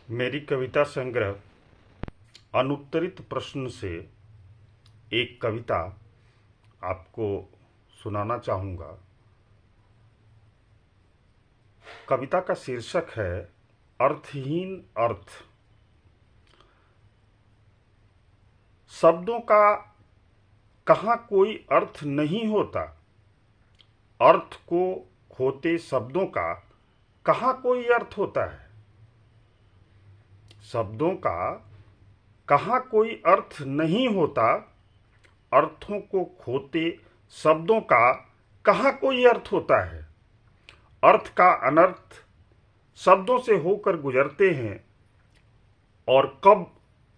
मेरी कविता संग्रह अनुत्तरित प्रश्न से एक कविता आपको सुनाना चाहूँगा। कविता का शीर्षक है अर्थहीन अर्थ। शब्दों का कहाँ कोई अर्थ नहीं होता, अर्थ को खोते शब्दों का कहाँ कोई अर्थ होता है। शब्दों का कहाँ कोई अर्थ नहीं होता, अर्थों को खोते शब्दों का कहाँ कोई अर्थ होता है। अर्थ का अनर्थ शब्दों से होकर गुजरते हैं, और कब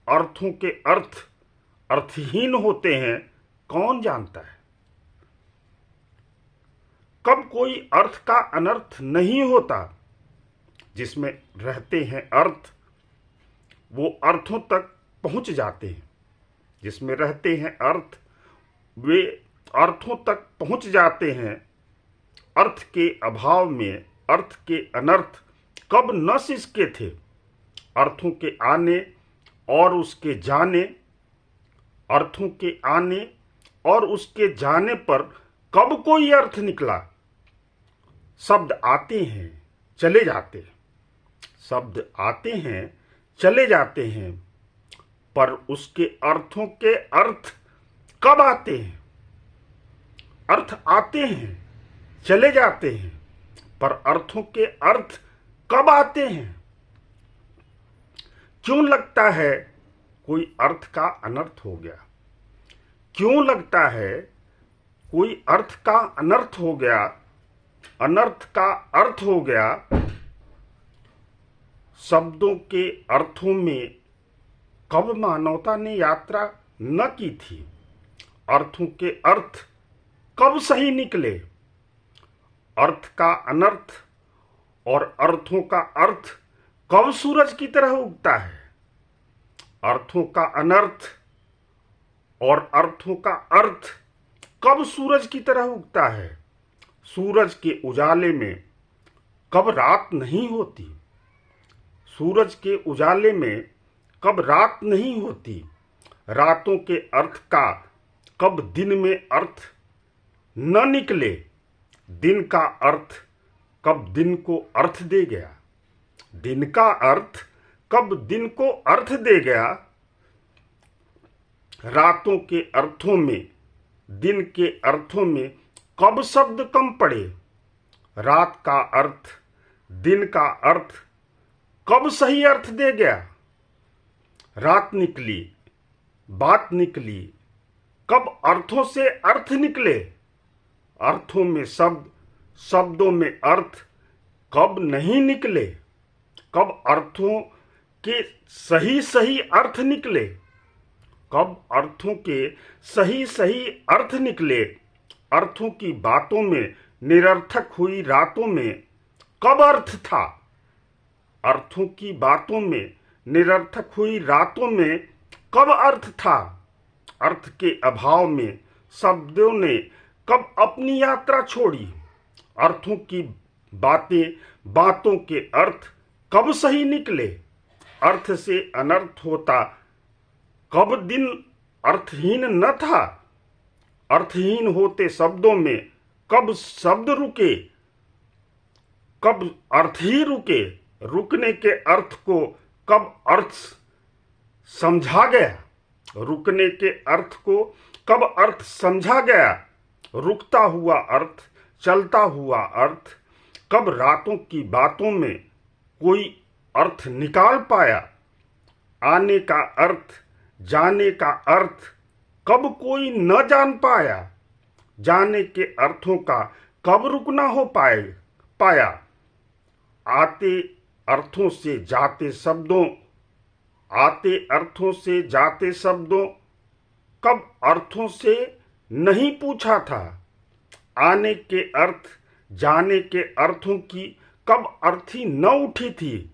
अर्थों के अर्थ अर्थहीन होते हैं कौन जानता है। कब कोई अर्थ का अनर्थ नहीं होता, जिसमें रहते हैं अर्थ वो अर्थों तक पहुंच जाते हैं। जिसमें रहते हैं अर्थ वे अर्थों तक पहुंच जाते हैं। अर्थ के अभाव में अर्थ के अनर्थ कब न सिसके थे। अर्थों के आने और उसके जाने, अर्थों के आने और उसके जाने पर कब कोई अर्थ निकला। शब्द आते हैं चले जाते हैं, शब्द आते हैं चले जाते हैं, पर उसके अर्थों के अर्थ कब आते हैं। अर्थ आते हैं चले जाते हैं, पर अर्थों के अर्थ कब आते हैं। क्यों लगता है कोई अर्थ का अनर्थ हो गया। क्यों लगता है कोई अर्थ का अनर्थ हो गया, अनर्थ का अर्थ हो गया। शब्दों के अर्थों में कब मानवता ने यात्रा न की थी। अर्थों के अर्थ कब सही निकले। अर्थ का अनर्थ और अर्थों का अर्थ कब सूरज की तरह उगता है। अर्थों का अनर्थ और अर्थों का अर्थ कब सूरज की तरह उगता है। सूरज के उजाले में कब रात नहीं होती। सूरज के उजाले में कब रात नहीं होती। रातों के अर्थ का कब दिन में अर्थ न निकले। दिन का अर्थ कब दिन को अर्थ दे गया। दिन का अर्थ कब दिन को अर्थ दे गया। रातों के अर्थों में दिन के अर्थों में कब शब्द कम पड़े। रात का अर्थ दिन का अर्थ कब सही अर्थ दे गया। रात निकली बात निकली, कब अर्थों से अर्थ निकले। अर्थों में शब्द, शब्दों में अर्थ कब नहीं निकले। कब अर्थों के सही सही अर्थ निकले। कब अर्थों के सही सही अर्थ निकले। अर्थों की बातों में निरर्थक हुई रातों में कब अर्थ था। अर्थों की बातों में निरर्थक हुई रातों में कब अर्थ था। अर्थ के अभाव में शब्दों ने कब अपनी यात्रा छोड़ी। अर्थों की बातें, बातों के अर्थ कब सही निकले। अर्थ से अनर्थ होता कब दिन अर्थहीन न था। अर्थहीन होते शब्दों में कब शब्द रुके, कब अर्थ ही रुके। रुकने के अर्थ को कब अर्थ समझा गया। रुकने के अर्थ को कब अर्थ समझा गया। रुकता हुआ अर्थ, चलता हुआ अर्थ कब रातों की बातों में कोई अर्थ निकाल पाया। आने का अर्थ, जाने का अर्थ कब कोई न जान पाया। जाने के अर्थों का कब रुकना हो पाया। आते अर्थों से जाते शब्दों, आते अर्थों से जाते शब्दों कब अर्थों से नहीं पूछा था। आने के अर्थ, जाने के अर्थों की कब अर्थी न उठी थी।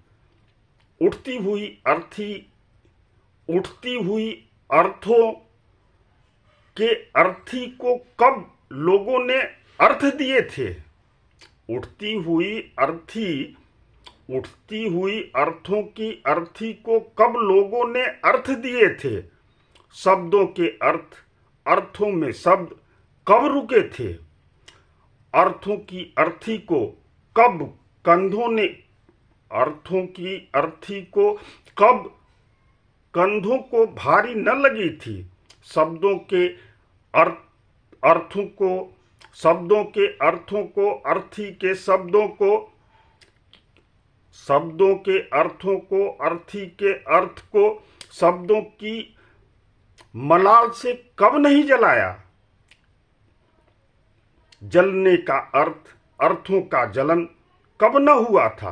उठती हुई अर्थों के अर्थी को कब लोगों ने अर्थ दिए थे। उठती हुई अर्थी उठती हुई अर्थों की अर्थी को कब लोगों ने अर्थ दिए थे? शब्दों के अर्थ, अर्थों में शब्द कब रुके थे? अर्थों की अर्थी को कब कंधों ने अर्थों की अर्थी को कब कंधों को भारी न लगी थी? शब्दों के अर्थ अर्थों को शब्दों के अर्थों को अर्थी के शब्दों के अर्थों को अर्थी के अर्थ को शब्दों की मलाल से कब नहीं जलाया? जलने का अर्थ, अर्थों का जलन कब न हुआ था?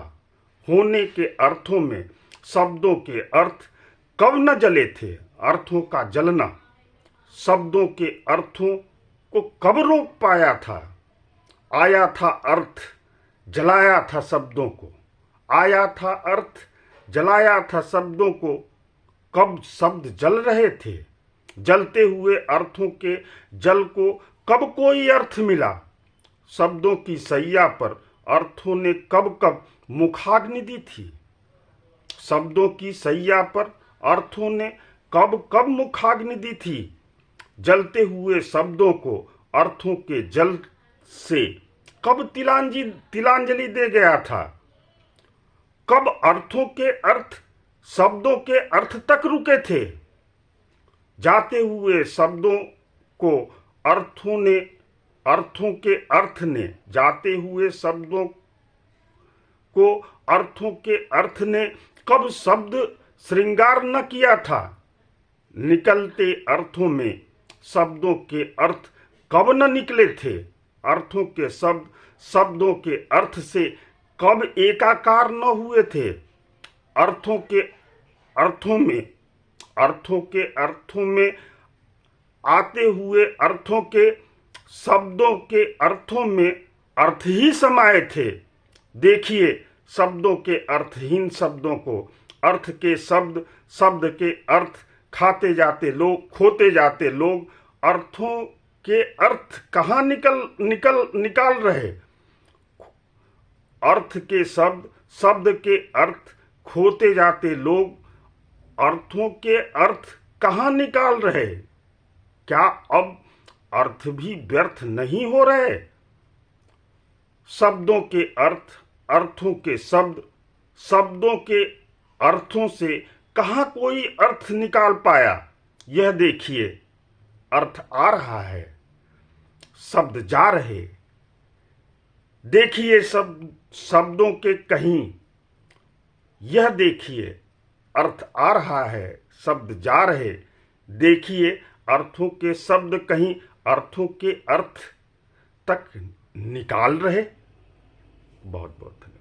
होने के अर्थों में शब्दों के अर्थ कब न जले थे? अर्थों का जलना शब्दों के अर्थों को कब रोक पाया था? आया था अर्थ, जलाया था शब्दों को। आया था अर्थ, जलाया था शब्दों को। कब शब्द जल रहे थे? जलते हुए अर्थों के जल को कब कोई अर्थ मिला? शब्दों की सैया पर अर्थों ने कब कब मुखाग्नि दी थी? शब्दों की सैया पर अर्थों ने कब कब मुखाग्नि दी थी? जलते शब्दों को अर्थों के जल से कब तिलांजलि दे गया था? कब अर्थों के अर्थ शब्दों के अर्थ तक रुके थे? जाते हुए शब्दों को अर्थों के अर्थ ने जाते हुए शब्दों को अर्थों के अर्थ ने कब शब्द श्रृंगार न किया था? निकलते अर्थों में शब्दों के अर्थ कब न निकले थे? अर्थों के शब्द शब्दों के अर्थ से कब एकाकार न हुए थे? अर्थों के अर्थों में आते हुए अर्थों के शब्दों के अर्थों में अर्थ ही समाये थे। देखिए शब्दों के अर्थहीन शब्दों को अर्थ के शब्द के अर्थ खोते जाते लोग अर्थों के अर्थ कहाँ निकाल रहे? अर्थ के शब्द के अर्थ खोते जाते लोग अर्थों के अर्थ कहाँ निकाल रहे? क्या अब अर्थ भी व्यर्थ नहीं हो रहे? शब्दों के अर्थ, अर्थों के शब्दों के अर्थों से कहाँ कोई अर्थ निकाल पाया? यह देखिए अर्थ आ रहा है, शब्द जा रहे। देखिए शब्दों के कहीं, यह देखिए अर्थ आ रहा है, शब्द जा रहे। देखिए अर्थों के शब्द कहीं अर्थों के अर्थ तक निकाल रहे। बहुत बहुत धन्यवाद।